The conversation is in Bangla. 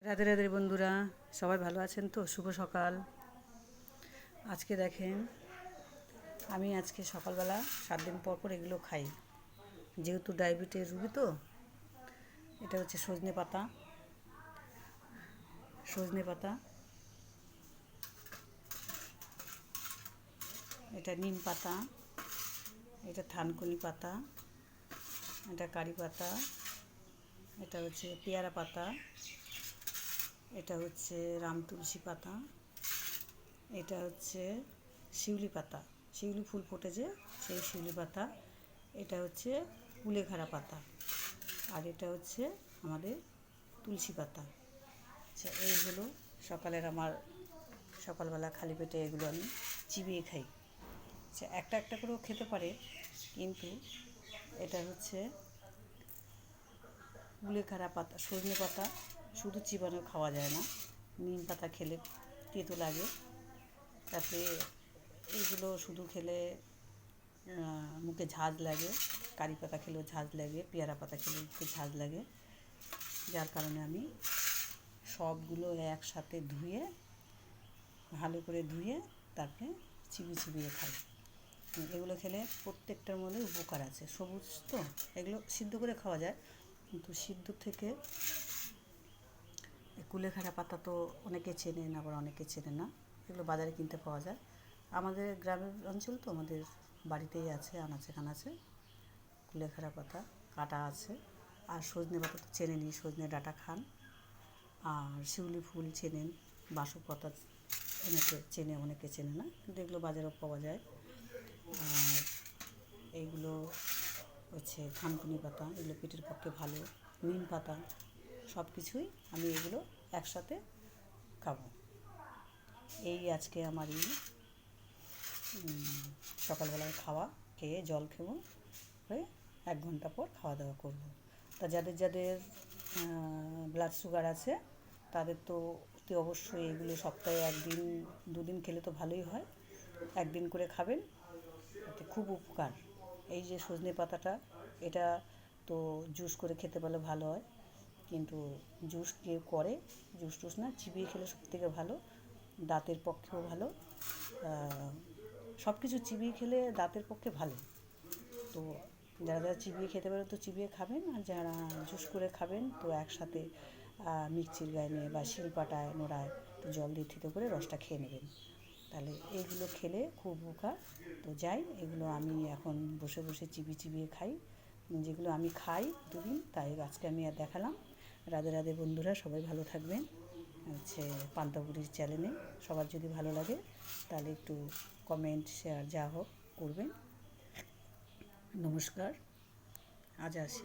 রাধে রাধে বন্ধুরা, সবাই ভালো আছেন তো? শুভ সকাল। আজকে দেখেন, আমি আজকে সকালবেলা 7 দিন পর পর এগুলো খাই, যেহেতু ডায়াবেটিস রুগী তো। এটা হচ্ছে সজনে পাতা, সজনে পাতা, এটা নিম পাতা, এটা থানকুনি পাতা, এটা কারি পাতা, এটা হচ্ছে পেয়ারা পাতা, এটা হচ্ছে রাম তুলসী পাতা, এটা হচ্ছে শিউলি পাতা, শিউলি ফুল ফোটে যে সেই শিউলি পাতা, এটা হচ্ছে কুলেখাড়া পাতা, আর এটা হচ্ছে আমাদের তুলসী পাতা। আচ্ছা, এইগুলো সকালের আমার সকালবেলা খালি পেটে এগুলো আমি চিবিয়ে খাই। আচ্ছা, একটা একটা করেও খেতে পারে, কিন্তু এটা হচ্ছে কুলেখাড়া পাতা, সজনে পাতা শুধু চিবানো খাওয়া যায় না, নিম পাতা খেলে তেতো লাগে। তাতে এইগুলো শুধু খেলে মুখে ঝাঁজ লাগে, কারি পাতা খেলেও ঝাঁজ লাগে, পেয়ারা পাতা খেলেও একটু ঝাঁজ লাগে। যার কারণে আমি সবগুলো একসাথে ধুয়ে, ভালো করে ধুয়ে তারপরে চিবিয়ে খাই। এগুলো খেলে প্রত্যেকটার মধ্যে উপকার আছে। সবুজ তো, এগুলো সিদ্ধ করে খাওয়া যায়, কিন্তু সিদ্ধ থেকে কুলেখাড়া পাতা তো অনেকে চেনেন, আবার অনেকে চেনে না। এগুলো বাজারে কিনতে পাওয়া যায়। আমাদের গ্রামের অঞ্চল তো, আমাদের বাড়িতেই আছে, আনাচে কানাচে কুলেখাড়া পাতা কাটা আছে। আর সজনে পাতা তো চেনেনই, সজনে ডাঁটা খান। আর শিউলি ফুল চেনেন, বাসক পাতা অনেকে চেনে, অনেকে চেনে না, কিন্তু এগুলো বাজারেও পাওয়া যায়। আর এইগুলো হচ্ছে থানকুনি পাতা, এগুলো পেটের পক্ষে ভালো। নিম পাতা, সব কিছুই আমি এগুলো একসাথে খাবো। এই আজকে আমার সকালবেলায় খাওয়া, খেয়ে জল খেবো, হয়ে 1 ঘন্টা পর খাওয়া দাওয়া করব। তা যাদের যাদের ব্লাড সুগার আছে, তাদের তো অতি অবশ্যই এগুলো সপ্তাহে 1 দিন 2 দিন খেলে তো ভালোই হয়। 1 দিন করে খাবেন, এতে খুব উপকার। এই যে সজনে পাতাটা, এটা তো জুস করে খেতে পারলে ভালো হয়, কিন্তু জুস কেউ করে, জুস টুস না, চিবিয়ে খেলে সবথেকে ভালো। দাঁতের পক্ষেও ভালো, সব কিছু চিবিয়ে খেলে দাঁতের পক্ষে ভালো। তো যারা যারা চিবিয়ে খেতে পারেন তো চিবিয়ে খাবেন, আর যারা জুস করে খাবেন তো একসাথে মিক্সির গ্রাইন্ডারে বা শিলপাটায় নোড়ায় একটু জল দিয়ে থেতো করে রসটা খেয়ে নেবেন, তাহলে এইগুলো খেলে খুব উপকার। তো যাই, এগুলো আমি এখন বসে বসে চিবিয়ে খাই, যেগুলো আমি খাই 2 দিন, তাই আজকে আমি আর দেখালাম। রাধে রাধে বন্ধুরা, সবাই ভালো থাকবেন। হচ্ছে পান্তাপুরির চ্যানেলে সবার যদি ভালো লাগে তাহলে একটু কমেন্ট, শেয়ার যা হোক করবেন। নমস্কার, আজ আসি।